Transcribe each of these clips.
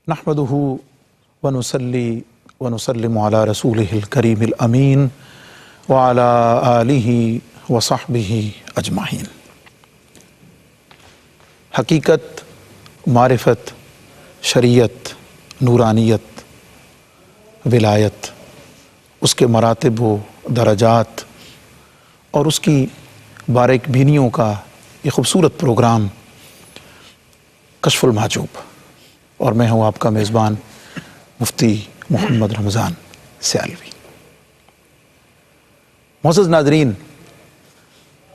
نحمده ونصلي ونسلم على رسوله الكريم الأمين وعلى آله وصحبه اجمعین۔ حقیقت، معرفت، شریعت، نورانیت، ولایت، اس کے مراتب و درجات اور اس کی باریک بینیوں کا یہ خوبصورت پروگرام کشف المحجوب، اور میں ہوں آپ کا میزبان مفتی محمد رمضان سیالوی۔ معزز ناظرین،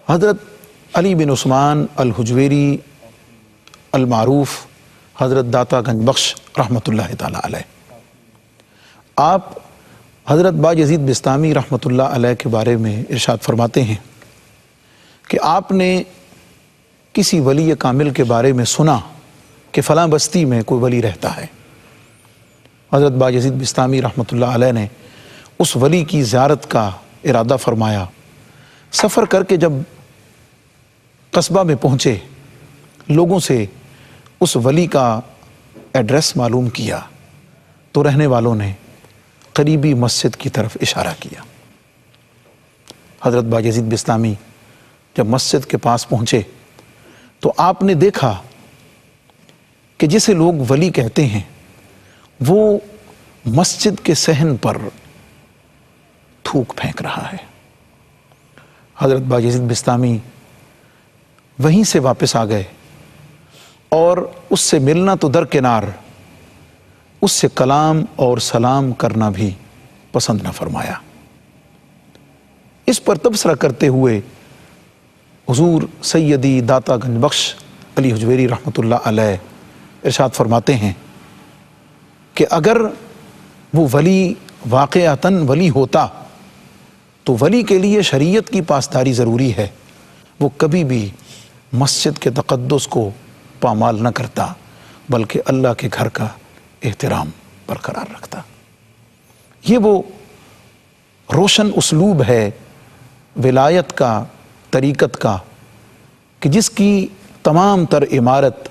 حضرت علی بن عثمان الحجویری المعروف حضرت داتا گنج بخش رحمۃ اللہ تعالیٰ علیہ، آپ حضرت باجزید بسطامی رحمۃ اللہ علیہ کے بارے میں ارشاد فرماتے ہیں کہ آپ نے کسی ولی کامل کے بارے میں سنا کہ فلاں بستی میں کوئی ولی رہتا ہے۔ حضرت باجزید بسطامی رحمۃ اللہ علیہ نے اس ولی کی زیارت کا ارادہ فرمایا۔ سفر کر کے جب قصبہ میں پہنچے، لوگوں سے اس ولی کا ایڈریس معلوم کیا تو رہنے والوں نے قریبی مسجد کی طرف اشارہ کیا۔ حضرت باجزید بسطامی جب مسجد کے پاس پہنچے تو آپ نے دیکھا کہ جسے لوگ ولی کہتے ہیں وہ مسجد کے صحن پر تھوک پھینک رہا ہے۔ حضرت باجزید بسطامی وہیں سے واپس آ گئے اور اس سے ملنا تو درکنار، اس سے کلام اور سلام کرنا بھی پسند نہ فرمایا۔ اس پر تبصرہ کرتے ہوئے حضور سیدی داتا گنج بخش علی حجویری رحمۃ اللہ علیہ ارشاد فرماتے ہیں کہ اگر وہ ولی واقعتاً ولی ہوتا تو ولی کے لیے شریعت کی پاسداری ضروری ہے، وہ کبھی بھی مسجد کے تقدس کو پامال نہ کرتا بلکہ اللہ کے گھر کا احترام برقرار رکھتا۔ یہ وہ روشن اسلوب ہے ولایت کا، طریقت کا، کہ جس کی تمام تر عمارت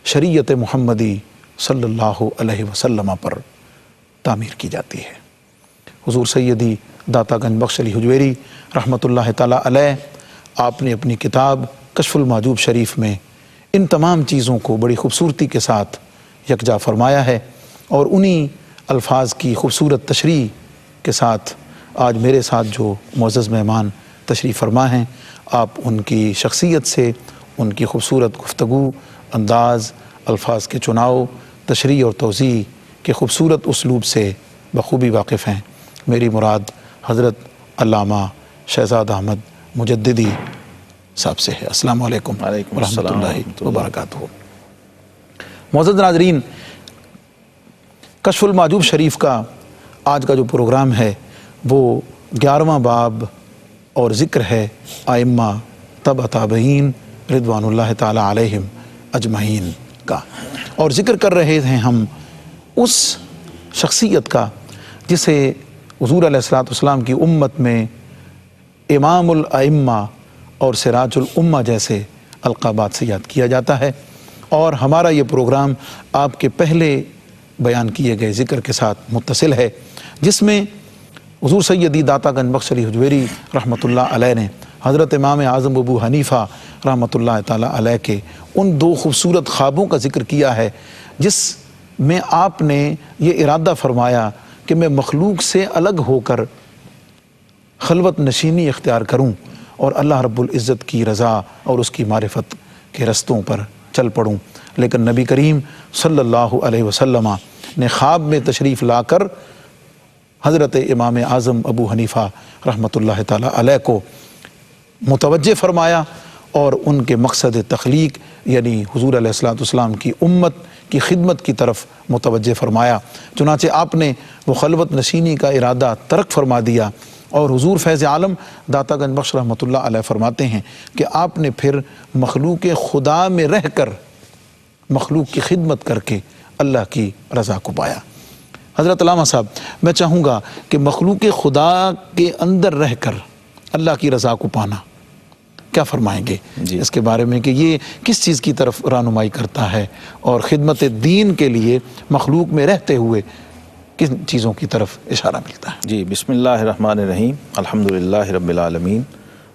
شریعت محمدی صلی اللہ علیہ وسلم پر تعمیر کی جاتی ہے۔ حضور سیدی داتا گنج بخش علی حجویری رحمۃ اللہ تعالیٰ علیہ، آپ نے اپنی کتاب کشف المحجوب شریف میں ان تمام چیزوں کو بڑی خوبصورتی کے ساتھ یکجا فرمایا ہے، اور انہی الفاظ کی خوبصورت تشریح کے ساتھ آج میرے ساتھ جو معزز مہمان تشریف فرما ہیں، آپ ان کی شخصیت سے، ان کی خوبصورت گفتگو، انداز، الفاظ کے چناؤ، تشریح اور توضیح کے خوبصورت اسلوب سے بخوبی واقف ہیں۔ میری مراد حضرت علامہ شہزاد احمد مجددی صاحب سے ہے۔ السلام علیکم ورحمۃ اللہ وبرکاتہ۔ معزز ناظرین، کشف المحجوب شریف کا آج کا جو پروگرام ہے وہ 11واں باب اور ذکر ہے ائمہ تبع تابعین رضوان اللہ تعالی علیہم اجمعین کا، اور ذکر کر رہے ہیں ہم اس شخصیت کا جسے حضور علیہ السلام کی امت میں امام الائمہ اور سراج الامہ جیسے القابات سے یاد کیا جاتا ہے، اور ہمارا یہ پروگرام آپ کے پہلے بیان کیے گئے ذکر کے ساتھ متصل ہے، جس میں حضور سیدی داتا گنج بخش علی حجویری رحمۃ اللہ علیہ نے حضرت امام اعظم ابو حنیفہ رحمۃ اللہ تعالیٰ علیہ کے ان دو خوبصورت خوابوں کا ذکر کیا ہے، جس میں آپ نے یہ ارادہ فرمایا کہ میں مخلوق سے الگ ہو کر خلوت نشینی اختیار کروں اور اللہ رب العزت کی رضا اور اس کی معرفت کے رستوں پر چل پڑوں۔ لیکن نبی کریم صلی اللہ علیہ وسلم نے خواب میں تشریف لا کر حضرت امام اعظم ابو حنیفہ رحمۃ اللہ تعالیٰ علیہ کو متوجہ فرمایا اور ان کے مقصد تخلیق یعنی حضور علیہ السلام کی امت کی خدمت کی طرف متوجہ فرمایا۔ چنانچہ آپ نے وہ خلوت نشینی کا ارادہ ترک فرما دیا، اور حضور فیض عالم داتا گنج بخش رحمۃ اللہ علیہ فرماتے ہیں کہ آپ نے پھر مخلوق خدا میں رہ کر مخلوق کی خدمت کر کے اللہ کی رضا کو پایا۔ حضرت علامہ صاحب، میں چاہوں گا کہ مخلوق خدا کے اندر رہ کر اللہ کی رضا کو پانا کیا فرمائیں گے جی اس کے بارے میں کہ یہ کس چیز کی طرف رہنمائی کرتا ہے اور خدمت دین کے لیے مخلوق میں رہتے ہوئے کن چیزوں کی طرف اشارہ ملتا ہے؟ جی بسم اللہ الرحمن الرحیم، الحمدللہ رب العالمین،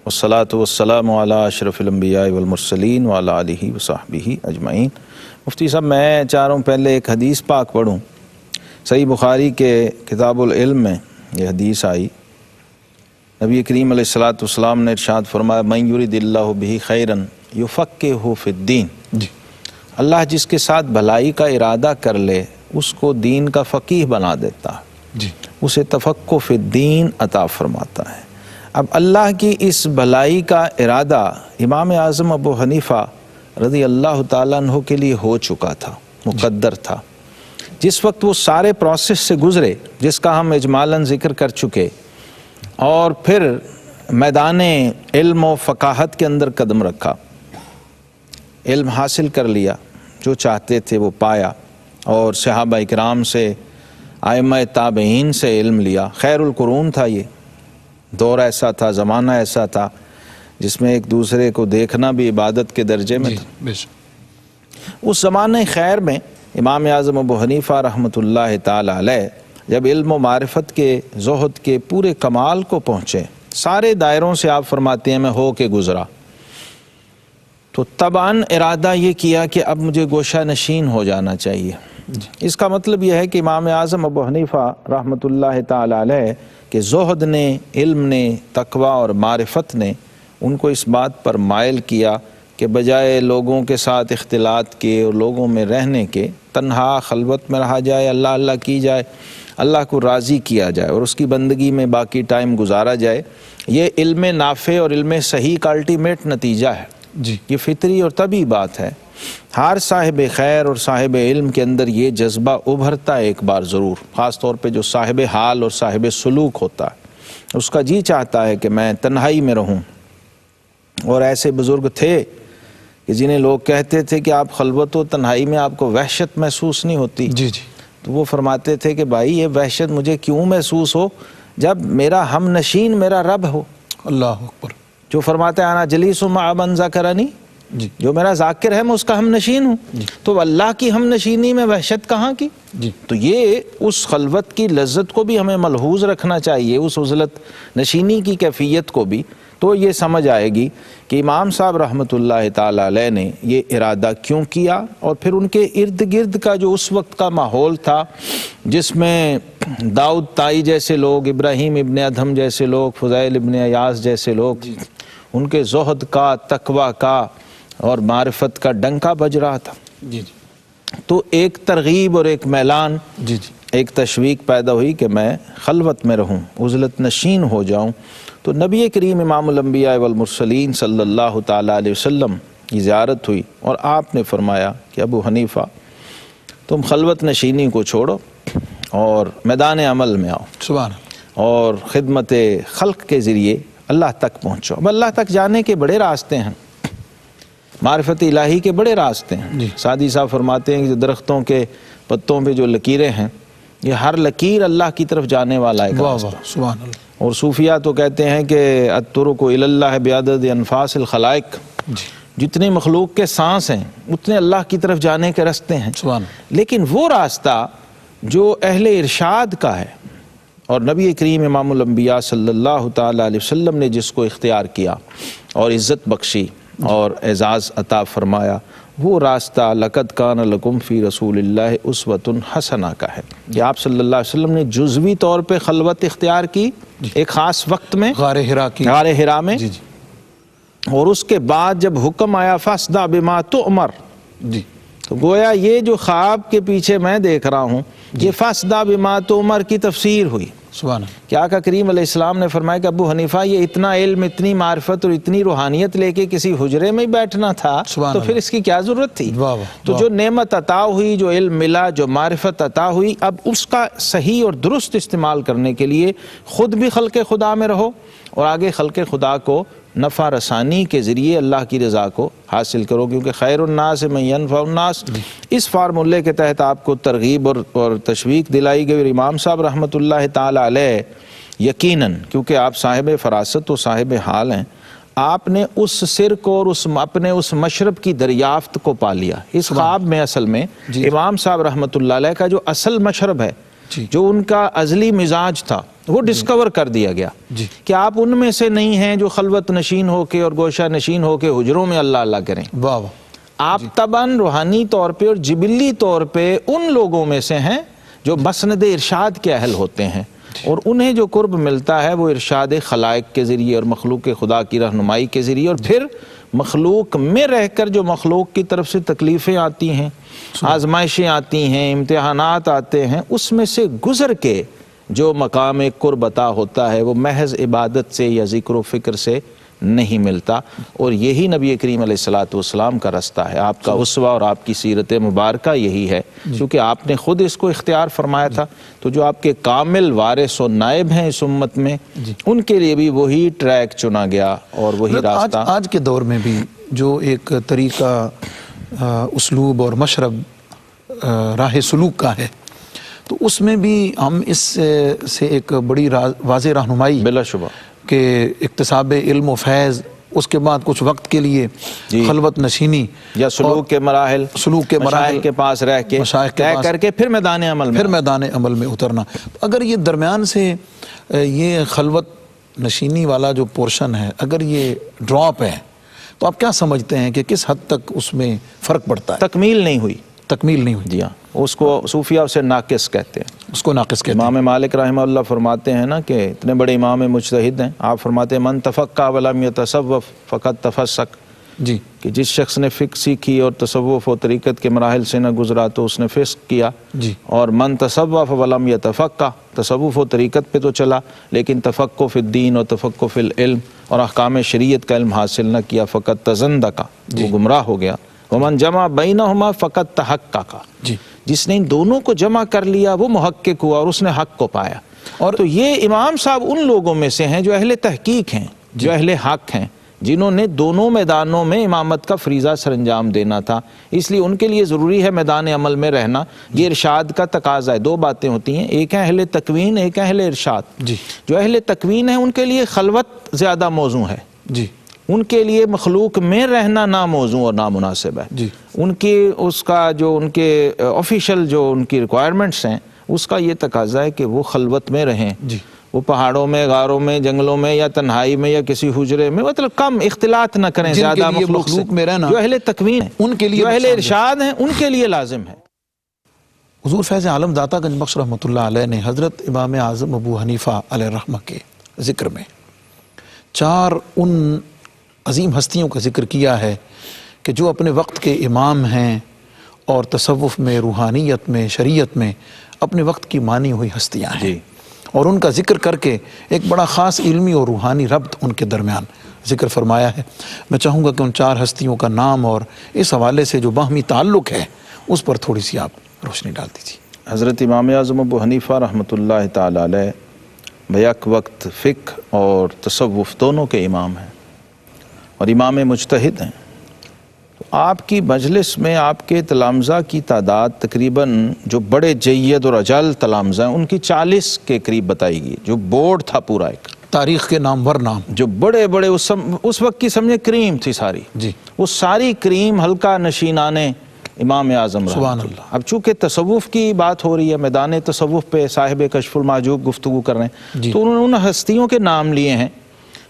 والصلاة والسلام علی اشرف الانبیاء والمرسلین وعلی آلہ وصحبہ اجمعین۔ مفتی صاحب میں چاہ رہا ہوں پہلے ایک حدیث پاک پڑھوں۔ صحیح بخاری کے کتاب العلم میں یہ حدیث آئی، نبی کریم علیہ الصلوۃ والسلام نے ارشاد فرمایا من یرید اللہ بہ خیرا یفقہہ فی الدین، جی اللہ جس کے ساتھ بھلائی کا ارادہ کر لے اس کو دین کا فقیہ بنا دیتا ہے، جی اسے تفقہ فی الدین عطا فرماتا ہے۔ اب اللہ کی اس بھلائی کا ارادہ امام اعظم ابو حنیفہ رضی اللہ تعالیٰ عنہ کے لیے ہو چکا تھا، مقدر تھا۔ جس وقت وہ سارے پروسیس سے گزرے جس کا ہم اجمالاً ذکر کر چکے، اور پھر میدان علم و فقاہت کے اندر قدم رکھا، علم حاصل کر لیا، جو چاہتے تھے وہ پایا، اور صحابہ اکرام سے ائمہ تابعین سے علم لیا۔ خیر القرون تھا، یہ دور ایسا تھا، زمانہ ایسا تھا جس میں ایک دوسرے کو دیکھنا بھی عبادت کے درجے میں تھا۔ اس زمانہ خیر میں امام اعظم ابو حنیفہ رحمۃ اللہ تعالی علیہ جب علم و معرفت کے زہد کے پورے کمال کو پہنچے، سارے دائروں سے آپ فرماتے ہیں میں ہو کے گزرا، تو طبعاً ارادہ یہ کیا کہ اب مجھے گوشہ نشین ہو جانا چاہیے۔ اس کا مطلب یہ ہے کہ امام اعظم ابو حنیفہ رحمۃ اللہ تعالی علیہ کہ زہد نے، علم نے، تقوی اور معرفت نے ان کو اس بات پر مائل کیا کہ بجائے لوگوں کے ساتھ اختلاط کے اور لوگوں میں رہنے کے، تنہا خلوت میں رہا جائے، اللہ اللہ کی جائے، اللہ کو راضی کیا جائے اور اس کی بندگی میں باقی ٹائم گزارا جائے۔ یہ علم نافع اور علم صحیح کا الٹیمیٹ نتیجہ ہے، جی یہ فطری اور طبعی بات ہے۔ ہر صاحب خیر اور صاحب علم کے اندر یہ جذبہ ابھرتا ہے ایک بار ضرور، خاص طور پہ جو صاحب حال اور صاحب سلوک ہوتا ہے، اس کا جی چاہتا ہے کہ میں تنہائی میں رہوں۔ اور ایسے بزرگ تھے کہ جنہیں لوگ کہتے تھے کہ آپ خلوت و تنہائی میں آپ کو وحشت محسوس نہیں ہوتی، جی جی تو وہ فرماتے تھے کہ بھائی یہ وحشت مجھے کیوں محسوس ہو جب میرا ہم نشین میرا رب ہو، اللہ اکبر، جو فرماتے ہیں انا جلیس مع من ذکرنی، جی جو میرا ذاکر ہے میں اس کا ہم نشین ہوں، تو اللہ کی ہم نشینی میں وحشت کہاں کی؟ جی تو یہ اس خلوت کی لذت کو بھی ہمیں ملحوظ رکھنا چاہیے، اس عزلت نشینی کی کیفیت کو بھی، تو یہ سمجھ آئے گی کہ امام صاحب رحمۃ اللہ تعالی علیہ نے یہ ارادہ کیوں کیا، اور پھر ان کے ارد گرد کا جو اس وقت کا ماحول تھا جس میں داؤد طائی جیسے لوگ، ابراہیم ابن ادہم جیسے لوگ، فضیل ابن ایاز جیسے لوگ، ان کے زہد کا، تقوی کا اور معرفت کا ڈنکا بج رہا تھا، جی جی تو ایک ترغیب اور ایک میلان، جی جی ایک تشویق پیدا ہوئی کہ میں خلوت میں رہوں، عزلت نشین ہو جاؤں۔ تو نبی کریم امام الانبیاء والمرسلین صلی اللہ تعالی علیہ وسلم کی زیارت ہوئی، اور آپ نے فرمایا کہ ابو حنیفہ تم خلوت نشینی کو چھوڑو اور میدان عمل میں آؤ، سبحان اللہ، اور خدمت خلق کے ذریعے اللہ تک پہنچو۔ اب اللہ تک جانے کے بڑے راستے ہیں، معرفت الہی کے بڑے راستے ہیں۔ جی سعدی صاحب فرماتے ہیں کہ جو درختوں کے پتوں پہ جو لکیریں ہیں، یہ ہر لکیر اللہ کی طرف جانے والا ایک واہ راستہ۔ واہ سبحان اللہ، اور صوفیہ تو کہتے ہیں کہ الطرق الی اللہ بعدد انفاس الخلائق، جی جتنی مخلوق کے سانس ہیں اتنے اللہ کی طرف جانے کے راستے ہیں، سبحان اللہ، لیکن وہ راستہ جو اہل ارشاد کا ہے اور نبی کریم امام الانبیاء صلی اللہ تعالی علیہ وسلم نے جس کو اختیار کیا اور عزت بخشی اور اعزاز عطا فرمایا، وہ راستہ لقد کان لکم فی رسول اللہ اسوۃ حسنہ کا ہے کہ آپ صلی اللہ علیہ وسلم نے جزوی طور پہ خلوت اختیار کی ایک خاص وقت میں، غار ہرا کی، غار حرا میں، جی جی اور اس کے بعد جب حکم آیا فاصدع بما تؤمر، جی تو گویا یہ جو خواب کے پیچھے میں دیکھ رہا ہوں یہ فاصدع بما تؤمر کی تفسیر ہوئی سبحان اللہ، کہ آقا کریم علیہ السلام نے فرمایا کہ ابو حنیفہ یہ اتنا علم، اتنی معرفت اور اتنی روحانیت لے کے کسی حجرے میں ہی بیٹھنا تھا سبحان تو پھر اللہ، اس کی کیا ضرورت تھی؟ واہ واہ، تو جو نعمت عطا ہوئی، جو علم ملا، جو معرفت عطا ہوئی، اب اس کا صحیح اور درست استعمال کرنے کے لیے خود بھی خلق خدا میں رہو اور آگے خلق خدا کو نفع رسانی کے ذریعے اللہ کی رضا کو حاصل کرو، کیونکہ خیر الناس من ینفع الناس، اس فارمولے کے تحت آپ کو ترغیب اور تشویق دلائی گئی۔ اور امام صاحب رحمۃ اللہ تعالی علیہ یقیناً کیونکہ آپ صاحب فراست و صاحب حال ہیں، آپ نے اس سرک اور اپنے اس مشرب کی دریافت کو پا لیا اس خواب میں۔ اصل میں امام صاحب رحمۃ اللہ علیہ کا جو اصل مشرب ہے، جو ان کا ازلی مزاج تھا، وہ ڈسکور کر دیا گیا کہ آپ ان میں سے نہیں ہیں جو خلوت نشین ہو کے اور گوشہ نشین ہو کے حجروں میں اللہ اللہ کریں۔ واہ، آپ طبعاً روحانی طور پہ اور جبلی طور پہ ان لوگوں میں سے ہیں جو مسند ارشاد کے اہل ہوتے ہیں، اور انہیں جو قرب ملتا ہے وہ ارشاد خلائق کے ذریعے اور مخلوق خدا کی رہنمائی کے ذریعے، اور پھر مخلوق میں رہ کر جو مخلوق کی طرف سے تکلیفیں آتی ہیں، آزمائشیں آتی ہیں، امتحانات آتے ہیں، اس میں سے گزر کے جو مقام قرب عطا ہوتا ہے وہ محض عبادت سے یا ذکر و فکر سے نہیں ملتا، اور یہی نبی کریم علیہ الصلوۃ والسلام کا رستہ ہے، آپ کا اسوہ اور آپ کی سیرت مبارکہ یہی ہے، کیونکہ آپ نے خود اس کو اختیار فرمایا تھا۔ تو جو آپ کے کامل وارث و نائب ہیں اس امت میں، ان کے لیے بھی وہی ٹریک چنا گیا اور وہی راستہ۔ آج کے دور میں بھی جو ایک طریقہ اسلوب اور مشرب راہ سلوک کا ہے، تو اس میں بھی ہم اس سے ایک بڑی واضح رہنمائی بلا شبہ کہ اکتساب علم و فیض، اس کے بعد کچھ وقت کے لیے خلوت نشینی یا سلوک کے مراحل، مشائخ کے پاس رہ کے طے کر کے پھر میدان عمل میں اترنا۔ اگر یہ درمیان سے یہ خلوت نشینی والا جو پورشن ہے، اگر یہ ڈراپ ہے، تو آپ کیا سمجھتے ہیں کہ کس حد تک اس میں فرق پڑتا ہے؟ تکمیل نہیں ہوئی۔ جی ہاں، اس کو صوفیہ اسے ناقص کہتے ہیں، اس کو ناقص کہتے ہیں۔ امام مالک رحمہ اللہ فرماتے ہیں نا کہ اتنے بڑے امام مجتہد ہیں، آپ فرماتے ہیں من تفقہ ولم یتصوف فقط تفسق، جی، کہ جس شخص نے فقہ سیکھی اور تصوف و طریقت کے مراحل سے نہ گزرا تو اس نے فسق کیا، جی، اور من تصوف ولم یتفقہ، تصوف و طریقت پہ تو چلا لیکن تفقہ فی الدین اور تفقہ فی العلم اور احکام شریعت کا علم حاصل نہ کیا، فقط تزندقہ، وہ گمراہ ہو گیا۔ ومن جمع بینہما فقط تحقق، جی، جس نے ان دونوں کو جمع کر لیا وہ محقق ہوا اور اس نے حق کو پایا۔ اور تو یہ امام صاحب ان لوگوں میں سے ہیں جو اہل تحقیق ہیں، جو اہل حق ہیں، جنہوں نے دونوں میدانوں میں امامت کا فریضہ سر انجام دینا تھا، اس لیے ان کے لیے ضروری ہے میدان عمل میں رہنا۔ یہ ارشاد کا تقاضا ہے۔ دو باتیں ہوتی ہیں، ایک ہے اہل تکوین، ایک ہے اہل ارشاد۔ جی، جو اہل تکوین ہے ان کے لیے خلوت زیادہ موزوں ہے، جی، ان کے لیے مخلوق میں رہنا ناموزوں اور نامناسب ہے۔ جی، ان کی اس کا جو ان کے آفیشل جو ان کی ریکوائرمنٹس ہیں، اس کا یہ تقاضا ہے کہ وہ خلوت میں رہیں، جی، وہ پہاڑوں میں، غاروں میں، جنگلوں میں، یا تنہائی میں، یا کسی حجرے میں، مطلب کم اختلاط نہ کریں زیادہ مخلوق سے۔ میں رہنا جو اہل تکوین ہیں، ان کے لیے، جو اہل ارشاد ہیں، ان کے لیے لازم ہے۔ حضور فیض عالم داتا گنج بخش رحمۃ اللہ علیہ نے حضرت امام اعظم ابو حنیفہ علیہ الرحمہ کے ذکر میں 4 ان عظیم ہستیوں کا ذکر کیا ہے کہ جو اپنے وقت کے امام ہیں اور تصوف میں، روحانیت میں، شریعت میں اپنے وقت کی مانی ہوئی ہستیاں ہیں، اور ان کا ذکر کر کے ایک بڑا خاص علمی اور روحانی ربط ان کے درمیان ذکر فرمایا ہے۔ میں چاہوں گا کہ ان 4 ہستیوں کا نام اور اس حوالے سے جو باہمی تعلق ہے اس پر تھوڑی سی آپ روشنی ڈال دیجیے۔ حضرت امام اعظم ابو حنیفہ رحمۃ اللہ تعالی علیہ بیک وقت فقہ اور تصوف دونوں کے امام ہیں اور امام مجتہد ہیں۔ تو آپ کی مجلس میں آپ کے تلامذہ کی تعداد تقریباً جو بڑے جید اور اجل تلامذہ ہیں ان کی 40 کے قریب بتائی گئی، جو بورڈ تھا پورا ایک تاریخ کے نامور نام، جو بڑے بڑے اس وقت کی سمجھے کریم تھی ساری، جی، وہ ساری کریم حلقہ نشینانے امام اعظم سبحان رحمۃ اللہ۔ اب چونکہ تصوف کی بات ہو رہی ہے، میدان تصوف پہ صاحب کشف المحجوب گفتگو کر رہے ہیں، تو انہوں نے ان ہستیوں کے نام لیے ہیں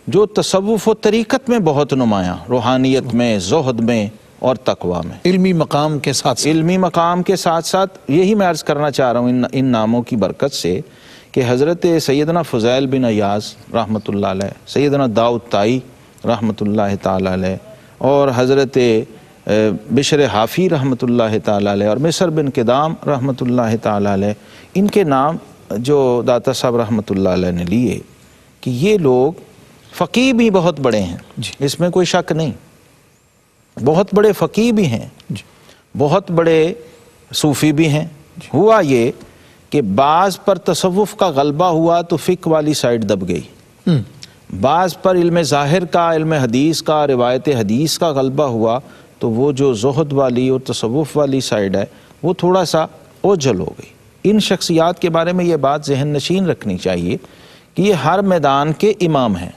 جو تصوف و طریقت میں بہت نمایاں، روحانیت میں، زہد میں اور تقوی میں، علمی مقام کے ساتھ علمی مقام کے ساتھ ساتھ۔ یہی میں عرض کرنا چاہ رہا ہوں ان ناموں کی برکت سے کہ حضرت سیدنا فضیل بن ایاز رحمۃ اللہ علیہ، سیدنا داؤد طائی رحمۃ اللہ تعالی علیہ، اور حضرت بشر حافی رحمۃ اللہ تعالی علیہ، اور مصر بن قدام رحمۃ اللہ تعالی علیہ، ان کے نام جو داتا صاحب رحمۃ اللہ علیہ نے لیے کہ یہ لوگ فقیہ بھی بہت بڑے ہیں، اس میں کوئی شک نہیں، بہت بڑے فقیہ بھی ہیں، بہت بڑے صوفی بھی ہیں۔ ہوا یہ کہ بعض پر تصوف کا غلبہ ہوا تو فقہ والی سائڈ دب گئی، بعض پر علم ظاہر کا، علم حدیث کا، روایت حدیث کا غلبہ ہوا تو وہ جو زہد والی اور تصوف والی سائڈ ہے وہ تھوڑا سا اوجھل ہو گئی۔ ان شخصیات کے بارے میں یہ بات ذہن نشین رکھنی چاہیے کہ یہ ہر میدان کے امام ہیں،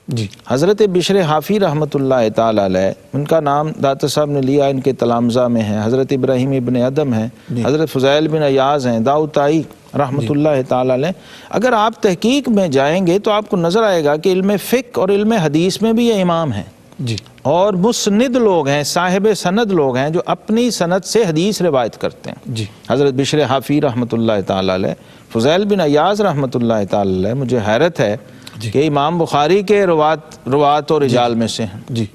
جی حضرت بشر حافی رحمۃ اللہ تعالی علیہ، ان کا نام داتا صاحب نے لیا، ان کے تلامذہ میں ہیں حضرت ابراہیم ابن ادم ہیں، حضرت فضیل بن ایاز ہیں، داؤد طائی رحمۃ اللہ تعالی علیہ۔ اگر آپ تحقیق میں جائیں گے تو آپ کو نظر آئے گا کہ علم فقہ اور علم حدیث میں بھی یہ امام ہیں، جی اور مسند لوگ ہیں، صاحب سند لوگ ہیں، جو اپنی سند سے حدیث روایت کرتے ہیں۔ جی حضرت بشر حافی رحمۃ اللہ تعالی علیہ، فضیل بن ایاز رحمۃ اللہ تعالی علیہ، مجھے حیرت ہے کہ امام بخاری کے روات اور رجال میں سے ہیں۔ جی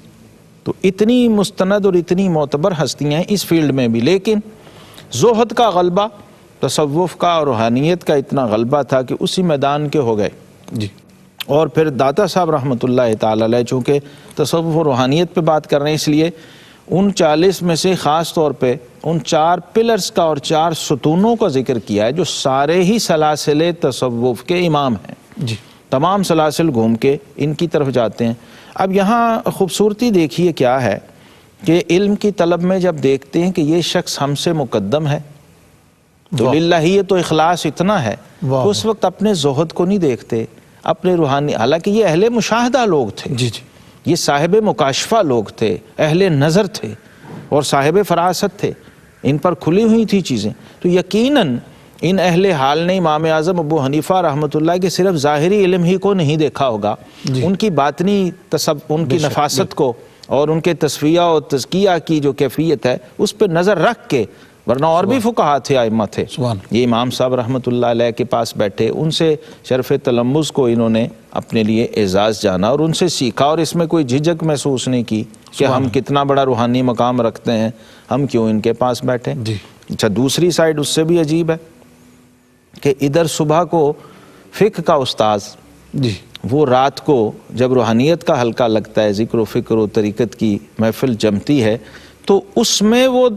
تو اتنی مستند اور اتنی معتبر ہستیاں ہیں اس فیلڈ میں بھی، لیکن زہد کا غلبہ، تصوف کا اور روحانیت کا اتنا غلبہ تھا کہ اسی میدان کے ہو گئے۔ جی اور پھر داتا صاحب رحمۃ اللہ تعالی علیہ چونکہ تصوف و روحانیت پہ بات کر رہے ہیں، اس لیے ان 40 میں سے خاص طور پہ ان 4 پلرز کا اور 4 ستونوں کا ذکر کیا ہے جو سارے ہی سلاسل تصوف کے امام ہیں۔ جی تمام سلاسل گھوم کے ان کی طرف جاتے ہیں۔ اب یہاں خوبصورتی دیکھیے کیا ہے کہ علم کی طلب میں جب دیکھتے ہیں کہ یہ شخص ہم سے مقدم ہے تو واہ۔ للہیت و اخلاص اتنا ہے واہ۔ کہ اس وقت اپنے زہد کو نہیں دیکھتے، اپنے روحانی، حالانکہ یہ اہل مشاہدہ لوگ تھے، جی جی یہ صاحب مکاشفہ لوگ تھے، اہل نظر تھے اور صاحب فراست تھے، ان پر کھلی ہوئی تھی چیزیں۔ تو یقیناً ان اہل حال نے امام اعظم ابو حنیفہ رحمۃ اللہ کے صرف ظاہری علم ہی کو نہیں دیکھا ہوگا، جی۔ ان کی باطنی ان کی نفاست کو اور ان کے تصفیہ اور تزکیہ کی جو کیفیت ہے اس پہ نظر رکھ کے، ورنہ اور بھی فقہا تھے، ائمہ تھے، سبحان۔ یہ امام صاحب رحمۃ اللہ علیہ کے پاس بیٹھے، ان سے شرف تلمذ کو انہوں نے اپنے لیے اعزاز جانا اور ان سے سیکھا، اور اس میں کوئی جھجک محسوس نہیں کی کہ ہم کتنا بڑا روحانی مقام رکھتے ہیں، ہم کیوں ان کے پاس بیٹھے۔ جی اچھا، دوسری سائڈ اس سے بھی عجیب ہے کہ ادھر صبح کو فقہ کا استاذ، جی وہ رات کو جب روحانیت کا حلقہ لگتا ہے، ذکر و فکر و طریقت کی محفل جمتی ہے، تو اس میں وہ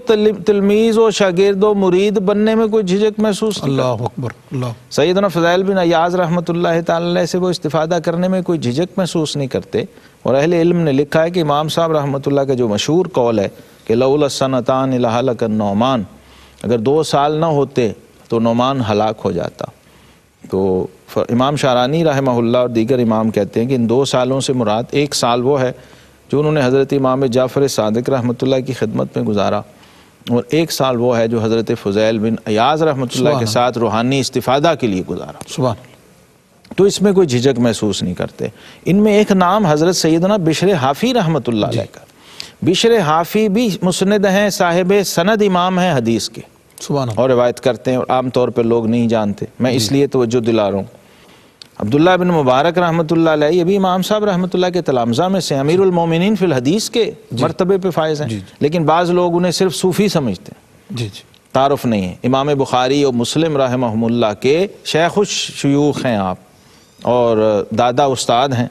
تلمیذ و شاگرد و مرید بننے میں کوئی جھجک محسوس نہیں اللہ اکبر اللہ۔ سیدنا فضیل بن ایاز رحمۃ اللہ تعالی علیہ سے وہ استفادہ کرنے میں کوئی جھجک محسوس نہیں کرتے، اور اہل علم نے لکھا ہے کہ امام صاحب رحمۃ اللہ کا جو مشہور قول ہے کہ لولا السنتان لہلک النعمان، اگر 2 سال نہ ہوتے تو نعمان ہلاک ہو جاتا۔ تو امام شارانی رحمہ اللہ اور دیگر امام کہتے ہیں کہ ان 2 سالوں سے مراد 1 سال وہ ہے جو انہوں نے حضرت امام جعفر صادق رحمۃ اللہ کی خدمت میں گزارا، اور 1 سال وہ ہے جو حضرت فضیل بن ایاز رحمۃ اللہ کے ساتھ روحانی استفادہ کے لیے گزارا۔ سبحان۔ تو اس میں کوئی جھجک محسوس نہیں کرتے۔ ان میں ایک نام حضرت سیدنا بشر حافی رحمۃ اللہ علیہ کا، بشر حافی بھی مسند ہیں، صاحب سند امام ہیں حدیث کے، سبحان اللہ۔ اور روایت کرتے ہیں، اور عام طور پہ لوگ نہیں جانتے، میں اس لیے توجہ دلا رہا ہوں۔ عبداللہ بن مبارک رحمۃ اللہ علیہ، یہ بھی امام صاحب رحمۃ اللہ کے تلامذہ میں سے، امیر المومنین فی الحدیث کے مرتبے پہ فائز ہیں، لیکن بعض لوگ انہیں صرف صوفی سمجھتے ہیں، جی جی تعارف نہیں ہے۔ امام بخاری اور مسلم رحمہم اللہ کے شیخ الشیوخ ہیں آپ، اور دادا استاد ہیں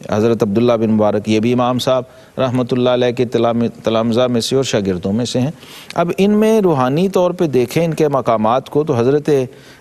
حضرت عبداللہ بن مبارک، یہ بھی امام صاحب رحمۃ اللہ علیہ کے تلامذہ میں سے اور شاگردوں میں سے ہیں۔ اب ان میں روحانی طور پہ دیکھیں ان کے مقامات کو تو حضرت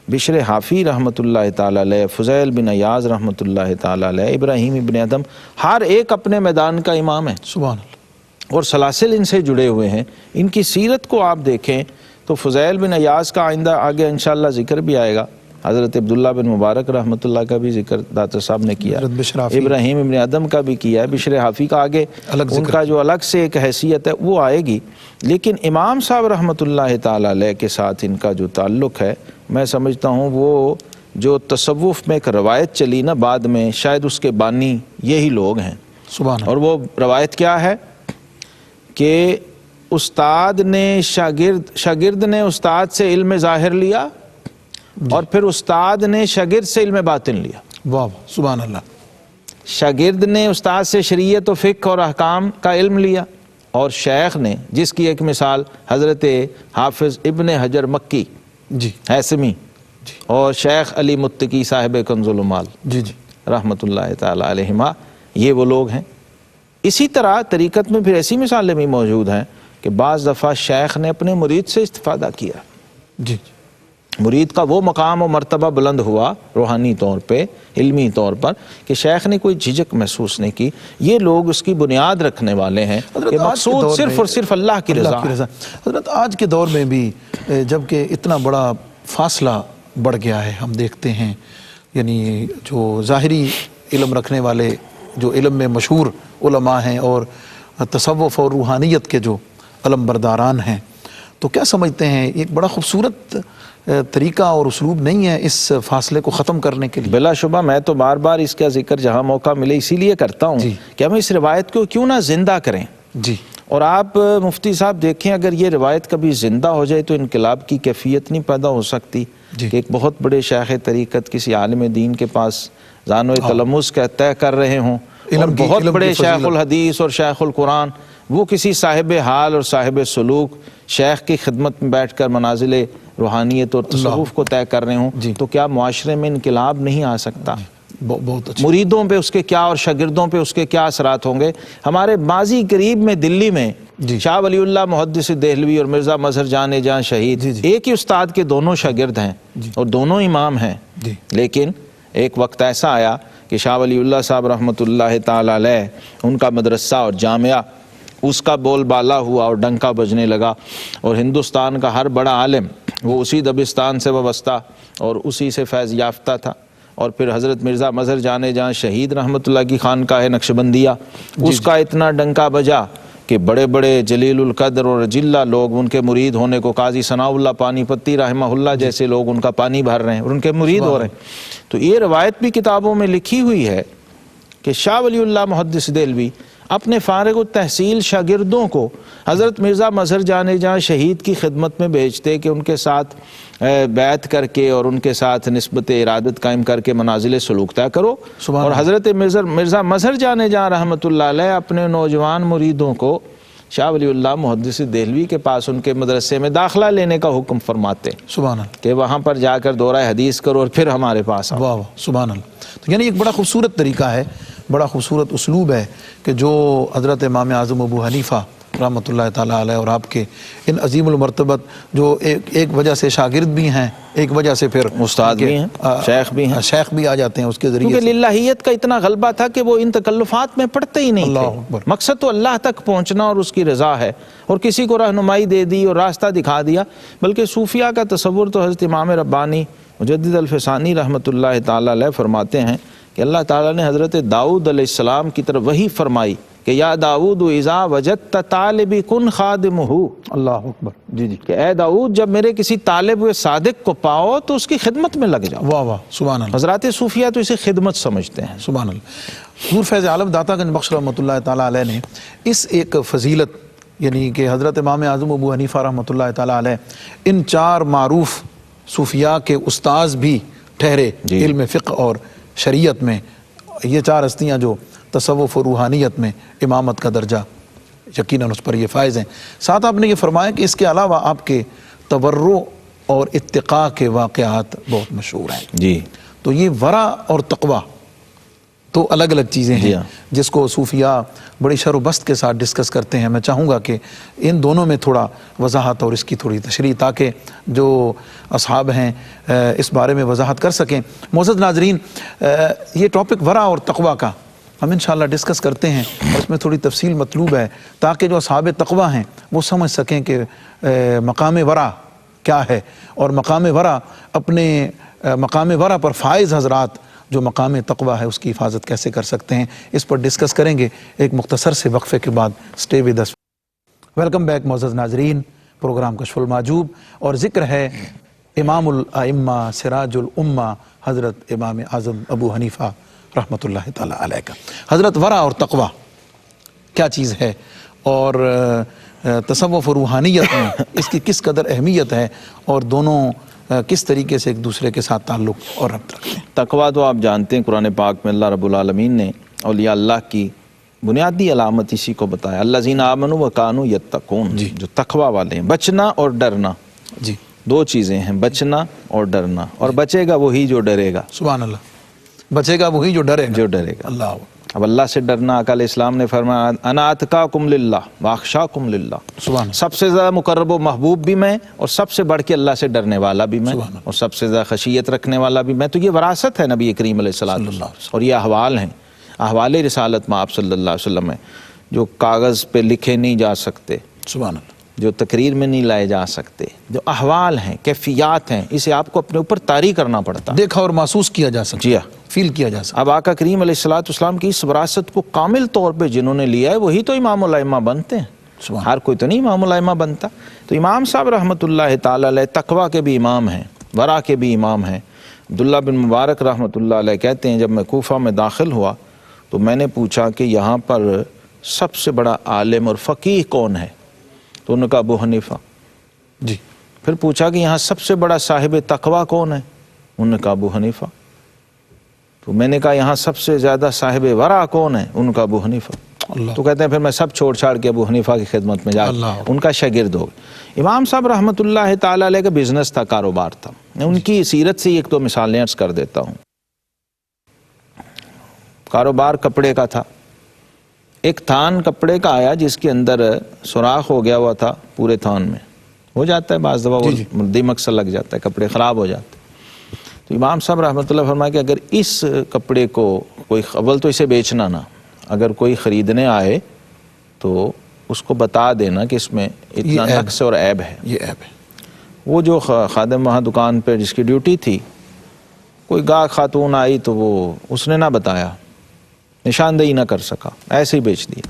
بشر حافی رحمۃ اللہ تعالی علیہ، فضیل بن ایاز رحمۃ اللہ تعالی علیہ، ابراہیم ابن ادم، ہر ایک اپنے میدان کا امام ہے، سبحان اللہ۔ اور سلاسل ان سے جڑے ہوئے ہیں۔ ان کی سیرت کو آپ دیکھیں تو فضیل بن ایاز کا آئندہ آگے انشاءاللہ ذکر بھی آئے گا، حضرت عبداللہ بن مبارک رحمۃ اللہ کا بھی ذکر داتا صاحب نے کیا، حضرت بشر حافی، ابراہیم ابن ادم کا بھی کیا ہے، بشر حافی کا آگے الگ ان ذکر کا جو الگ سے ایک حیثیت ہے وہ آئے گی۔ لیکن امام صاحب رحمۃ اللہ تعالی علیہ کے ساتھ ان کا جو تعلق ہے، میں سمجھتا ہوں وہ جو تصوف میں ایک روایت چلی نا بعد میں، شاید اس کے بانی یہی لوگ ہیں۔ سبحان اللہ۔ اور وہ روایت کیا ہے کہ استاد نے شاگرد نے استاد سے علم ظاہر لیا، اور پھر استاد نے شاگرد سے علم باطن لیا۔ واہ واہ، سبحان اللہ۔ شاگرد نے استاد سے شریعت و فقہ اور احکام کا علم لیا، اور شیخ نے، جس کی ایک مثال حضرت حافظ ابن حجر مکی جی ہیثمی اور شیخ علی متقی صاحب کنز المال جی جی رحمۃ اللہ تعالی علیہما، یہ وہ لوگ ہیں۔ اسی طرح طریقت میں پھر ایسی مثالیں بھی موجود ہیں کہ بعض دفعہ شیخ نے اپنے مرید سے استفادہ کیا، جی مرید کا وہ مقام و مرتبہ بلند ہوا روحانی طور پہ، علمی طور پر، کہ شیخ نے کوئی جھجک محسوس نہیں کی۔ یہ لوگ اس کی بنیاد رکھنے والے ہیں کہ مقصود صرف اور صرف اللہ کی رضا ہے۔ حضرت آج کے دور میں بھی جبکہ اتنا بڑا فاصلہ بڑھ گیا ہے، ہم دیکھتے ہیں یعنی جو ظاہری علم رکھنے والے جو علم میں مشہور علماء ہیں اور تصوف اور روحانیت کے جو علم برداران ہیں، تو کیا سمجھتے ہیں ایک بڑا خوبصورت طریقہ اور اسلوب نہیں ہے اس فاصلے کو ختم کرنے کے لیے؟ بلا شبہ میں تو بار بار اس کا ذکر جہاں موقع ملے اسی لیے کرتا ہوں کہ ہم اس روایت کو کیوں نہ زندہ کریں۔ جی، اور آپ مفتی صاحب دیکھیں، اگر یہ روایت کبھی زندہ ہو جائے تو انقلاب کی کیفیت نہیں پیدا ہو سکتی کہ ایک بہت بڑے شیخ طریقت کسی عالم دین کے پاس زانو تلمس کا طے کر رہے ہوں، اور بہت بڑے شیخ الحدیث اور شیخ القرآن وہ کسی صاحب حال اور صاحب سلوک شیخ کی خدمت میں بیٹھ کر منازل روحانیت اور تصوف کو طے کر رہے ہوں، تو کیا معاشرے میں انقلاب نہیں آ سکتا؟ بہت اچھا۔ مریدوں پہ اس کے کیا اور شاگردوں پہ اس کے کیا اثرات ہوں گے؟ ہمارے ماضی قریب میں دلی میں شاہ ولی اللہ محدث دہلوی اور مرزا مظہر جان جہاں شہید ایک ہی استاد کے دونوں شاگرد ہیں اور دونوں امام ہیں، لیکن ایک وقت ایسا آیا کہ شاہ ولی اللہ صاحب رحمۃ اللہ تعالی علیہ ان کا مدرسہ اور جامعہ اس کا بول بالا ہوا اور ڈنکا بجنے لگا، اور ہندوستان کا ہر بڑا عالم وہ اسی دبستان سے وابستہ اور اسی سے فیض یافتہ تھا۔ اور پھر حضرت مرزا مظہر جان جہاں شہید رحمۃ اللہ کی خانقاہ نقشبندیہ اس کا اتنا ڈنکا بجا کہ بڑے بڑے جلیل القدر اور جلہ لوگ ان کے مرید ہونے کو، قاضی ثناء اللہ پانی پتی رحمہ اللہ جیسے لوگ ان کا پانی بھر رہے ہیں اور ان کے مرید ہو رہے ہیں۔ تو یہ روایت بھی کتابوں میں لکھی ہوئی ہے کہ شاہ ولی اللہ محدث دہلوی اپنے فارغ التحصیل شاگردوں کو حضرت مرزا مظہر جان جہاں شہید کی خدمت میں بھیجتے کہ ان کے ساتھ بیعت کر کے اور ان کے ساتھ نسبت ارادت قائم کر کے منازل سلوک طے کرو، اور حضرت مرزا مظہر جان جہاں رحمۃ اللہ علیہ اپنے نوجوان مریدوں کو شاہ ولی اللہ محدث دہلوی کے پاس ان کے مدرسے میں داخلہ لینے کا حکم فرماتے سبحان اللہ، کہ وہاں پر جا کر دورہ حدیث کرو اور پھر ہمارے پاس آؤ۔ واہ واہ، سبحان اللہ۔ تو یعنی ایک بڑا خوبصورت طریقہ ہے، بڑا خوبصورت اسلوب ہے کہ جو حضرت امام اعظم ابو حنیفہ رحمۃ اللہ تعالیٰ علیہ اور آپ کے ان عظیم المرتبت جو ایک وجہ سے شاگرد بھی ہیں، ایک وجہ سے پھر استاد بھی ہیں، شیخ بھی ہیں، شیخ بھی آ جاتے ہیں اس کے ذریعے، کیونکہ للہیت کا اتنا غلبہ تھا کہ وہ ان تکلفات میں پڑھتے ہی نہیں تھے۔ مقصد تو اللہ تک پہنچنا اور اس کی رضا ہے، اور کسی کو رہنمائی دے دی اور راستہ دکھا دیا۔ بلکہ صوفیاء کا تصور تو حضرت امام ربانی مجدد الفسانی رحمۃ اللہ تعالیٰ علیہ فرماتے ہیں کہ اللہ تعالیٰ نے حضرت داؤد علیہ السلام کی طرف وحی فرمائی کہ یا داؤد اذا وجدت طالبی کن خادمہ، اللہ اکبر، جی جی، کہ اے داؤد جب میرے کسی طالب صادق کو پاؤ تو اس کی خدمت میں لگ جاؤ۔ واہ واہ، سبحان اللہ۔ حضرات صوفیہ تو اسے خدمت سمجھتے ہیں۔ سبحان اللہ۔ حضور فیض عالم داتا گنج بخش رحمۃ اللہ تعالیٰ علیہ نے اس ایک فضیلت، یعنی کہ حضرت امام اعظم ابو حنیفہ رحمۃ اللہ تعالیٰ علیہ ان چار معروف صوفیاء کے استاذ بھی ٹھہرے علم فقہ اور شریعت میں، یہ چار ہستیاں جو تصوف و روحانیت میں امامت کا درجہ یقیناً اس پر یہ فائز ہیں۔ ساتھ آپ نے یہ فرمایا کہ اس کے علاوہ آپ کے تورع اور اتقاء کے واقعات بہت مشہور ہیں۔ جی، تو یہ ورع اور تقوی تو الگ الگ چیزیں ہیں جس کو صوفیاء بڑی شر و بست کے ساتھ ڈسکس کرتے ہیں۔ میں چاہوں گا کہ ان دونوں میں تھوڑا وضاحت اور اس کی تھوڑی تشریح تاکہ جو اصحاب ہیں اس بارے میں وضاحت کر سکیں۔ معزز ناظرین، یہ ٹاپک ورع اور تقوی کا ہم انشاءاللہ ڈسکس کرتے ہیں اور اس میں تھوڑی تفصیل مطلوب ہے تاکہ جو اصحاب تقوی ہیں وہ سمجھ سکیں کہ مقام ورع کیا ہے، اور مقام ورع اپنے مقام ورع پر فائز حضرات جو مقام تقوی ہے اس کی حفاظت کیسے کر سکتے ہیں، اس پر ڈسکس کریں گے ایک مختصر سے وقفے کے بعد۔ Stay with us. Welcome back معزز ناظرین، پروگرام کشف المحجوب، اور ذکر ہے امام الائمہ سراج الامہ حضرت امام اعظم ابو حنیفہ رحمۃ اللہ تعالیٰ علیہ کا۔ حضرت ورع اور تقوی کیا چیز ہے، اور تصوف و روحانیت میں اس کی کس قدر اہمیت ہے، اور دونوں کس طریقے سے ایک دوسرے کے ساتھ تعلق اور ربط رکھتے ہیں۔ تقویٰ تو آپ جانتے ہیں قرآن پاک میں اللہ رب العالمین نے اولیاء اللہ کی بنیادی علامت اسی کو بتایا، الذین آمنوا وکانوا یتقون، جو تقویٰ والے ہیں۔ بچنا اور ڈرنا، جی، دو چیزیں ہیں، بچنا اور ڈرنا، اور بچے گا وہی جو ڈرے گا۔ سبحان اللہ، بچے گا وہی جو ڈرے گا، جو ڈرے گا۔ اللہ۔ اب اللہ سے ڈرنا، آقا علیہ السلام نے فرمایا انا اتقاکم للہ واخشاکم للہ، سبحان سب سے زیادہ مقرب و محبوب بھی میں، اور سب سے بڑھ کے اللہ سے ڈرنے والا بھی میں، اور سب سے زیادہ خشیت رکھنے والا بھی میں۔ تو یہ وراثت ہے نبی کریم علیہ السلام، اور یہ احوال ہیں، احوال رسالت میں آپ صلی اللہ علیہ وسلم میں جو کاغذ پہ لکھے نہیں جا سکتے، سبحان اللہ، جو تقریر میں نہیں لائے جا سکتے، جو احوال ہیں، کیفیات ہیں، اسے آپ کو اپنے اوپر طاری کرنا پڑتا ہے، دیکھا اور محسوس کیا جا سکتا، جی ہاں، فیل کیا جا سکتا۔ اب آقا کریم علیہ السلام کی اس وراثت کو کامل طور پہ جنہوں نے لیا ہے وہی تو امام الائمہ بنتے ہیں، ہر کوئی تو نہیں امام الائمہ بنتا۔ تو امام صاحب رحمۃ اللہ تعالی علیہ تقویٰ کے بھی امام ہیں، ورع کے بھی امام ہیں۔ عبداللہ بن مبارک رحمۃ اللہ علیہ کہتے ہیں جب میں کوفہ میں داخل ہوا تو میں نے پوچھا کہ یہاں پر سب سے بڑا عالم اور فقیہ کون ہے؟ تو انہوں نے کہا ابو حنیفہ۔ جی۔ پھر پوچھا کہ یہاں سب سے بڑا صاحب تقویٰ کون ہے؟ انہوں نے کہا ابو حنیفہ۔ تو میں نے کہا یہاں سب سے زیادہ صاحب ورع کون ہے؟ انہوں نے کہا ابو حنیفہ۔ تو کہتے ہیں پھر میں سب چھوڑ چھاڑ کے ابو حنیفہ کی خدمت میں جا ان کا شاگرد ہو گیا۔ امام صاحب رحمۃ اللہ تعالی علیہ کا بزنس تھا، کاروبار تھا۔ میں ان کی سیرت سے ایک دو مثالیں عرض کر دیتا ہوں۔ کاروبار کپڑے کا تھا، ایک تھان کپڑے کا آیا جس کے اندر سوراخ ہو گیا ہوا تھا پورے تھان میں، ہو جاتا ہے بعض دفعہ وہ دیمک سے لگ جاتا ہے، کپڑے خراب ہو جاتے ہیں۔ تو امام صاحب رحمۃ اللہ فرمایا کہ اگر اس کپڑے کو کوئی، اول تو اسے بیچنا نہ، اگر کوئی خریدنے آئے تو اس کو بتا دینا کہ اس میں اتنا نقص اور عیب ہے، یہ عیب ہے۔ وہ جو خادم وہاں دکان پہ جس کی ڈیوٹی تھی، کوئی گاہک خاتون آئی تو وہ اس نے نہ بتایا، نشاندہی نہ کر سکا، ایسے ہی بیچ دیا۔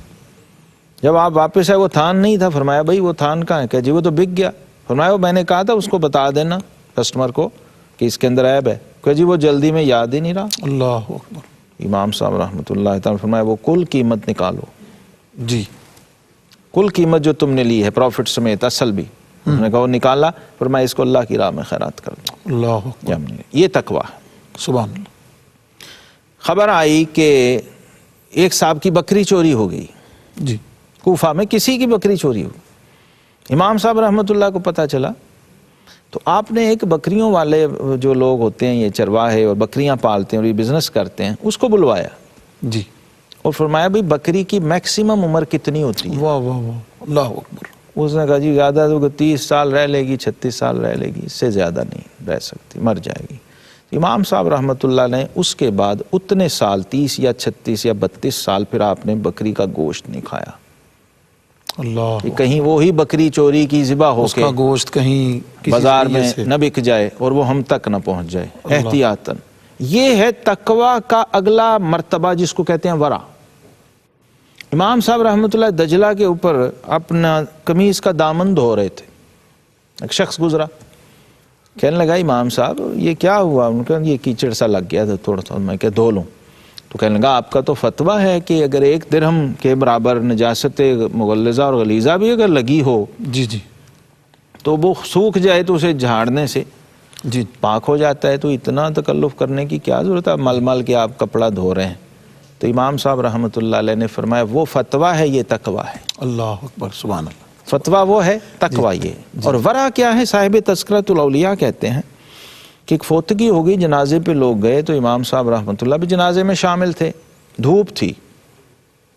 جب آپ واپس آئے وہ تھان نہیں تھا، فرمایا بھائی وہ تھان کہاں ہے؟ کہ جی وہ تو بک گیا۔ فرمایا وہ میں نے کہا تھا اس کو بتا دینا کسٹمر کو کہ اس کے اندر عیب ہے، کہ جی وہ جلدی میں یاد ہی نہیں رہا۔ اللہ اکبر۔ امام صاحب رحمۃ اللہ تعالی فرمایا وہ کل قیمت نکالو، جی، کل قیمت جو تم نے لی ہے پروفٹ سمیت، اصل بھی۔ انہوں نے کہا وہ نکالا، فرمایا اس کو اللہ کی راہ میں خیرات کر دو۔ اللہ اکبر، یہ تقویٰ ہے۔ سبحان اللہ۔ خبر آئی کہ ایک صاحب کی بکری چوری ہو گئی، جی، کوفہ میں کسی کی بکری چوری ہو گئی۔ امام صاحب رحمۃ اللہ کو پتہ چلا تو آپ نے ایک بکریوں والے جو لوگ ہوتے ہیں، یہ چرواہے اور بکریاں پالتے ہیں اور یہ بزنس کرتے ہیں، اس کو بلوایا جی، اور فرمایا بھائی بکری کی میکسیمم عمر کتنی ہوتی ہے؟ واہ واہ واہ، اللہ اکبر۔ اس نے کہا جی زیادہ تو 30 سال رہ لے گی، 36 سال رہ لے گی، اس سے زیادہ نہیں رہ سکتی، مر جائے گی۔ امام صاحب رحمۃ اللہ نے اس کے بعد اتنے سال، 30 یا 36 یا 32 سال پھر آپ نے بکری کا گوشت نہیں کھایا، اللہ، کہ کہیں وہی بکری چوری کی ذبح ہو اس کے کا گوشت کہیں کسی بازار ذریعے میں سے نہ بک جائے اور وہ ہم تک نہ پہنچ جائے، احتیاطاً۔ یہ ہے تقویٰ کا اگلا مرتبہ جس کو کہتے ہیں ورع۔ امام صاحب رحمۃ اللہ دجلہ کے اوپر اپنا قمیص کا دامن دھو رہے تھے، ایک شخص گزرا، کہنے لگا امام صاحب یہ کیا ہوا؟ ان کا یہ کیچڑ سا لگ گیا تھا تھوڑا سا، میں کہ دھو لوں۔ تو کہنے لگا آپ کا تو فتویٰ ہے کہ اگر 1 درہم کے برابر نجاست مغلظہ اور غلیظہ بھی اگر لگی ہو جی جی تو وہ سوکھ جائے تو اسے جھاڑنے سے جی، پاک ہو جاتا ہے، تو اتنا تکلف کرنے کی کیا ضرورت ہے؟ مل مل کے آپ کپڑا دھو رہے ہیں۔ تو امام صاحب رحمۃ اللہ علیہ نے فرمایا وہ فتویٰ ہے، یہ تقویٰ ہے۔ اللہ اکبر، سبحان اللہ۔ فتویٰ وہ ہے، تقویٰ یہ۔ اور ورع کیا ہے؟ صاحب تذکرۃ الاولیاء کہتے ہیں کہ ایک فوتگی ہو گئی، جنازے پہ لوگ گئے تو امام صاحب رحمۃ اللہ بھی جنازے میں شامل تھے، دھوپ تھی،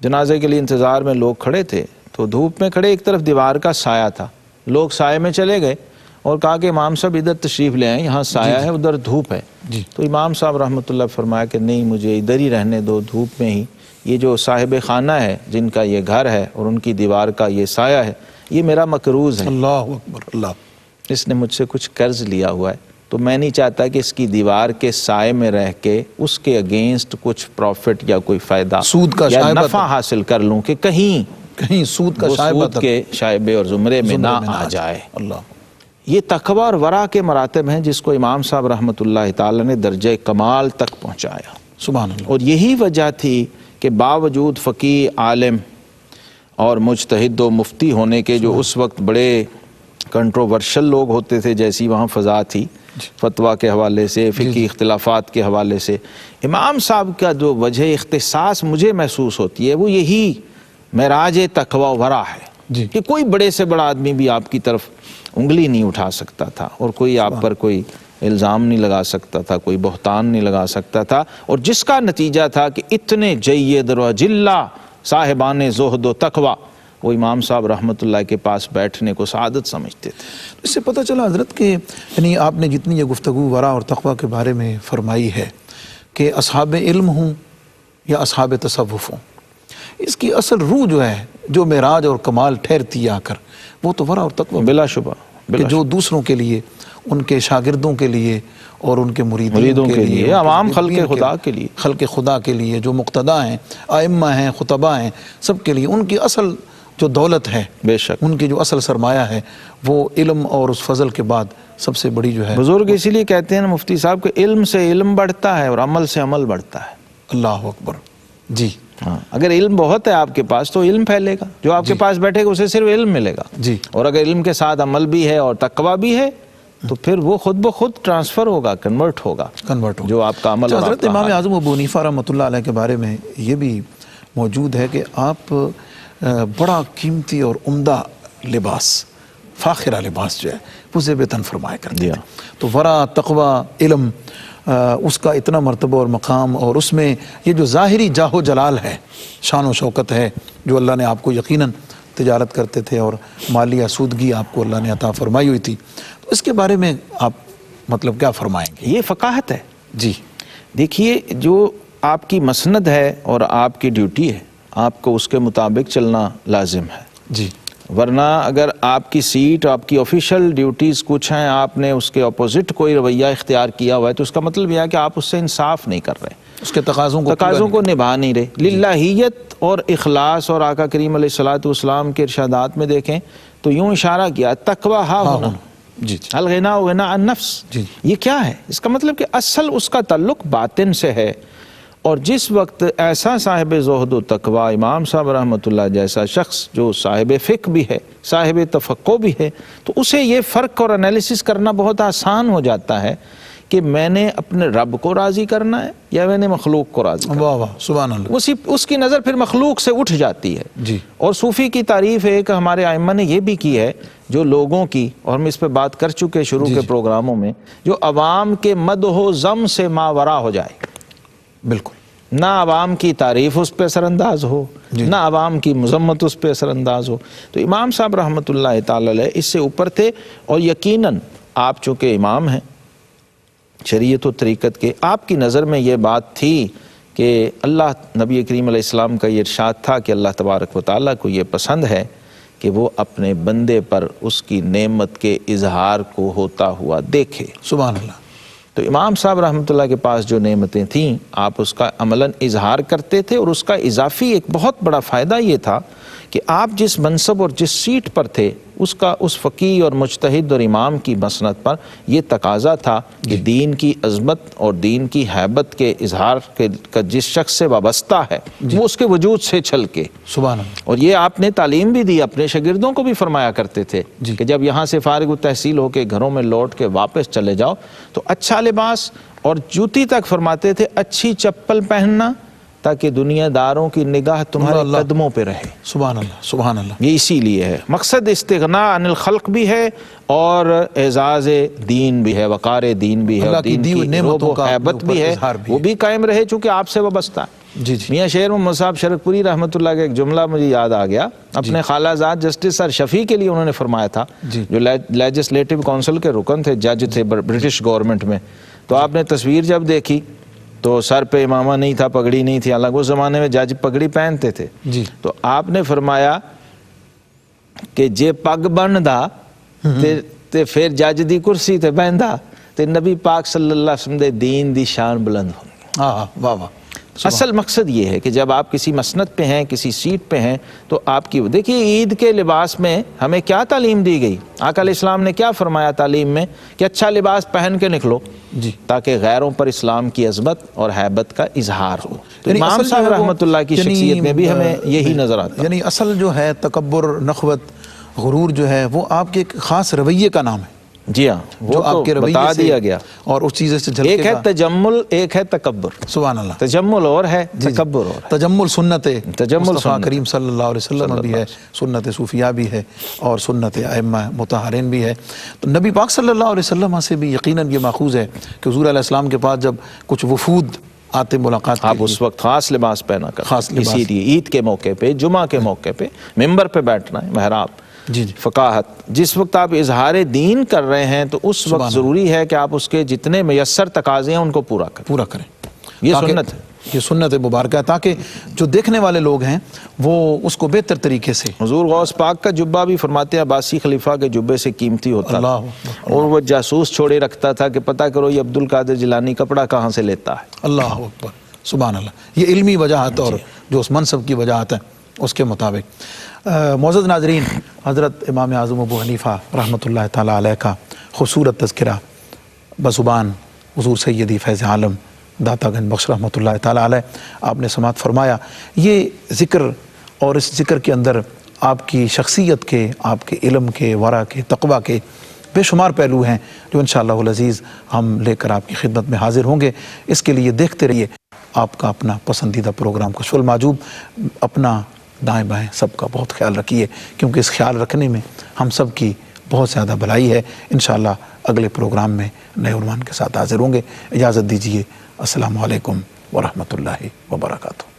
جنازے کے لیے انتظار میں لوگ کھڑے تھے، تو دھوپ میں کھڑے، ایک طرف دیوار کا سایہ تھا، لوگ سائے میں چلے گئے اور کہا کہ امام صاحب ادھر تشریف لے آئیں، یہاں سایہ ہے، ادھر دھوپ ہے۔ تو امام صاحب رحمۃ اللہ فرمایا کہ نہیں، مجھے ادھر ہی رہنے دو، دھوپ میں ہی۔ یہ جو صاحب خانہ ہے جن کا یہ گھر ہے اور ان کی دیوار کا یہ سایہ ہے، یہ میرا مقروض ہے، اللہ اکبر، اللہ، اس نے مجھ سے کچھ قرض لیا ہوا ہے، تو میں نہیں چاہتا کہ اس کی دیوار کے سائے میں رہ کے اس کے اگینسٹ کچھ پروفٹ یا کوئی فائدہ سود کا یا شائبہ نفع حاصل کر لوں کہ کہیں سود کا وہ شائبہ سود کے شائبے اور زمرے میں نہ آ جائے۔ اللہ، یہ تقویٰ اور ورع کے مراتب ہیں جس کو امام صاحب رحمۃ اللہ تعالی نے درجہ کمال تک پہنچایا۔ سبحان اللہ۔ اور یہی وجہ تھی کہ باوجود فقیہ، عالم اور مجتہد و مفتی ہونے کے، جو اس وقت بڑے کنٹروورشل لوگ ہوتے تھے، جیسی وہاں فضا تھی فتویٰ کے حوالے سے، فقہی اختلافات کے حوالے سے، امام صاحب کا جو وجہ اختصاص مجھے محسوس ہوتی ہے وہ یہی معراج تقویٰ و ورع ہے، کہ کوئی بڑے سے بڑا آدمی بھی آپ کی طرف انگلی نہیں اٹھا سکتا تھا اور کوئی آپ پر کوئی الزام نہیں لگا سکتا تھا، کوئی بہتان نہیں لگا سکتا تھا، اور جس کا نتیجہ تھا کہ اتنے جید و اجلا صاحبان زہد و تقویٰ وہ امام صاحب رحمۃ اللہ کے پاس بیٹھنے کو سعادت سمجھتے تھے۔ اس سے پتہ چلا حضرت کہ یعنی آپ نے جتنی یہ گفتگو ورع اور تقویٰ کے بارے میں فرمائی ہے کہ اصحاب علم ہوں یا اصحاب تصوف ہوں، اس کی اصل روح جو ہے، جو معراج اور کمال ٹھہرتی آ کر، وہ تو ورع اور تقوی بلا شبہ کہ جو دوسروں کے لیے، ان کے شاگردوں کے لیے اور ان کے مریدوں کے لیے، عوام خلق خدا کے لیے، خلق خدا کے لیے جو مقتدا ہیں، ائمہ ہیں، خطباء ہیں، سب کے لیے ان کی اصل جو دولت ہے، بے شک ان کی جو اصل سرمایہ ہے، وہ علم اور اس فضل کے بعد سب سے بڑی جو ہے بزرگ اسی لیے کہتے ہیں نا مفتی صاحب کہ علم سے علم بڑھتا ہے اور عمل سے عمل بڑھتا ہے۔ اللہ اکبر۔ جی ہاں، اگر علم بہت ہے آپ کے پاس تو علم پھیلے گا، جو آپ کے پاس بیٹھے گا اسے صرف علم ملے گا، جی، اور اگر علم کے ساتھ عمل بھی ہے اور تقویٰ بھی ہے تو پھر وہ خود بخود ٹرانسفر ہوگا، کنورٹ ہوگا جو آپ کا عمل اور حضرت امام اعظم ابو حنیفہ رحمۃ اللہ علیہ کے بارے میں یہ بھی موجود ہے کہ آپ بڑا قیمتی اور عمدہ لباس، فاخرہ لباس جو ہے وہ زیب تن فرمایا کرتے تھے۔ تو ورع، تقویٰ، علم، اس کا اتنا مرتبہ اور مقام، اور اس میں یہ جو ظاہری جاہ و جلال ہے، شان و شوکت ہے جو اللہ نے آپ کو یقیناً تجارت کرتے تھے اور مالی آسودگی آپ کو اللہ نے عطا فرمائی ہوئی تھی، تو اس کے بارے میں آپ مطلب کیا فرمائیں گے؟ یہ فقاہت ہے۔ جی دیکھیے، جو آپ کی مسند ہے اور آپ کی ڈیوٹی ہے، آپ کو اس کے مطابق چلنا لازم ہے۔ جی، ورنہ اگر آپ کی سیٹ، آپ کی آفیشیل ڈیوٹیز کچھ ہیں، آپ نے اس کے اپوزٹ کوئی رویہ اختیار کیا ہوا ہے تو اس کا مطلب یہ ہے کہ آپ اس سے انصاف نہیں کر رہے، اس کے تقاضوں کو نبھا نہیں رہے۔ للہیت اور اخلاص، اور آقا کریم علیہ الصلوۃ والسلام کے ارشادات میں دیکھیں تو یوں اشارہ کیا، تقویٰ ہا ہونا، جی الغنا غنا عن نفس۔ جی، یہ کیا ہے؟ اس کا مطلب کہ اصل اس کا تعلق باطن سے ہے، اور جس وقت ایسا صاحب زہد و تقویٰ امام صاحب رحمۃ اللہ جیسا شخص جو صاحب فقہ بھی ہے، صاحب تفقہ بھی ہے، تو اسے یہ فرق اور انالیسس کرنا بہت آسان ہو جاتا ہے کہ میں نے اپنے رب کو راضی کرنا ہے یا میں نے مخلوق کو راضی کرنا ہے۔ واہ واہ، سبحان اللہ۔ اس کی نظر پھر مخلوق سے اٹھ جاتی ہے۔ جی، اور صوفی کی تعریف ہے کہ ہمارے ائمہ نے یہ بھی کی ہے، جو لوگوں کی، اور ہم اس پہ بات کر چکے شروع کے پروگراموں میں، جو عوام کے مدح و ذم سے ماورا ہو جائے، بالکل، نہ عوام کی تعریف اس پہ اثر انداز ہو، نہ عوام کی مذمت اس پہ اثر انداز ہو۔ تو امام صاحب رحمۃ اللہ تعالی علیہ اس سے اوپر تھے، اور یقیناً آپ چونکہ امام ہیں شریعت و طریقت کے، آپ کی نظر میں یہ بات تھی کہ اللہ، نبی کریم علیہ السلام کا یہ ارشاد تھا کہ اللہ تبارک و تعالیٰ کو یہ پسند ہے کہ وہ اپنے بندے پر اس کی نعمت کے اظہار کو ہوتا ہوا دیکھے۔ سبحان اللہ۔ تو امام صاحب رحمۃ اللہ کے پاس جو نعمتیں تھیں، آپ اس کا عملاً اظہار کرتے تھے، اور اس کا اضافی ایک بہت بڑا فائدہ یہ تھا کہ آپ جس منصب اور جس سیٹ پر تھے، اس فقیہ اور مجتہد اور امام کی مسند پر یہ تقاضا تھا کہ دین کی عظمت اور دین کی ہیبت کے اظہار کا جس شخص سے وابستہ ہے وہ اس کے وجود سے چھلکے۔ سبحان اللہ۔ اور یہ آپ نے تعلیم بھی دی، اپنے شاگردوں کو بھی فرمایا کرتے تھے کہ جب یہاں سے فارغ التحصیل ہو کے گھروں میں لوٹ کے واپس چلے جاؤ تو اچھا لباس، اور جوتی تک فرماتے تھے اچھی چپل پہننا تاکہ دنیا داروں کی نگاہ تمہارے قدموں پہ رہے۔ سبحان اللہ، سبحان اللہ۔ یہ اسی لیے ہے، مقصد استغناء عن الخلق بھی ہے اور اعزاز دین بھی ہے، وقار دین بھی ہے، اور دین کی روب و ہیبت بھی ہے، وہ بھی قائم رہے چونکہ آپ سے وابستہ ہے۔ جی جی، میاں شیر محمد صاحب شرک پوری رحمۃ اللہ کا ایک جملہ مجھے یاد آ گیا، اپنے خالہ زاد جسٹس سر شفیع کے لیے انہوں نے فرمایا تھا، جو لیجسلیٹو کونسل کے رکن تھے، جج تھے برٹش گورنمنٹ میں۔ تو آپ نے تصویر جب دیکھی تو سر پہ امامہ نہیں تھا، پگڑی نہیں تھی، حالانکہ اس زمانے میں جج پگڑی پہنتے تھے۔ جی، تو آپ نے فرمایا کہ جے پگ بندا تے پھر جج دی کرسی تے بہندا تے نبی پاک صلی اللہ علیہ وسلم دے دین دی شان بلند ہونی۔ ہاں، واہ واہ۔ اصل مقصد یہ ہے کہ جب آپ کسی مسند پہ ہیں، کسی سیٹ پہ ہیں، تو آپ کی دیکھیے عید کے لباس میں ہمیں کیا تعلیم دی گئی؟ آقا علیہ السلام نے کیا فرمایا تعلیم میں کہ اچھا لباس پہن کے نکلو جی، تاکہ غیروں پر اسلام کی عظمت اور ہیبت کا اظہار ہو۔ تو امام صاحب رحمۃ اللہ کی شخصیت میں بھی ہمیں یہی نظر آتا ہے۔ یعنی اصل جو ہے تکبر، نخوت، غرور جو ہے وہ آپ کے ایک خاص رویے کا نام ہے۔ جی ہاں، وہ آپ کے رویے بتا دیا گیا، اور اس چیز سے ایک ہے تجمل، ایک ہے تکبر۔ سبحان اللہ۔ تجمل اور ہے، تکبر اور ہے۔ تجمل سنت مصطفیٰ سنت کریم صلی اللہ علیہ وسلم بھی ہے، سنت صوفیہ بھی ہے، اور سنت ائمہ مطہرین بھی ہے۔ تو نبی پاک صلی اللہ علیہ وسلم سے بھی یقیناً یہ ماخوذ ہے کہ حضور علیہ السلام کے پاس جب کچھ وفود آتے ملاقات، آپ اس وقت خاص لباس پہنا کر، خاص لباس، اسی لیے عید کے موقع پہ، جمعہ کے موقع پہ ممبر پہ بیٹھنا ہے، محراب، جی جی، فقاہت۔ جس وقت آپ اظہار دین کر رہے ہیں تو اس وقت ضروری ہے کہ آپ اس کے جتنے میسر تقاضے ہیں ان کو پورا کریں، پورا کریں، یہ سنت ہے۔ یہ سنت مبارکہ ہے تاکہ جو دیکھنے والے لوگ ہیں وہ اس کو بہتر طریقے سے. حضور غوث پاک کا جبہ بھی فرماتے ہیں عباسی خلیفہ کے جبے سے قیمتی ہوتا اللہ تھا، اور وہ جاسوس چھوڑے رکھتا تھا کہ پتہ کرو یہ عبد القادر جیلانی کپڑا کہاں سے لیتا ہے. اللہ اکبر، سبحان اللہ. یہ علمی وجاہت اور جو اس منصب کی وجاہت ہے اس کے مطابق. معزز ناظرین، حضرت امام اعظم ابو حنیفہ رحمۃ اللہ تعالیٰ علیہ کا خوبصورت تذکرہ بزبان حضور سیدی فیض عالم داتا گنج بخش رحمۃ اللہ تعالیٰ علیہ آپ نے سماعت فرمایا. یہ ذکر اور اس ذکر کے اندر آپ کی شخصیت کے، آپ کے علم کے، ورع کے، تقویٰ کے بے شمار پہلو ہیں جو انشاءاللہ العزیز ہم لے کر آپ کی خدمت میں حاضر ہوں گے. اس کے لیے دیکھتے رہیے آپ کا اپنا پسندیدہ پروگرام کشف المحجوب. اپنا دائیں بائیں سب کا بہت خیال رکھیے، کیونکہ اس خیال رکھنے میں ہم سب کی بہت زیادہ بھلائی ہے. انشاءاللہ اگلے پروگرام میں نئے عنوان کے ساتھ حاضر ہوں گے. اجازت دیجیے. السلام علیکم ورحمۃ اللہ وبرکاتہ.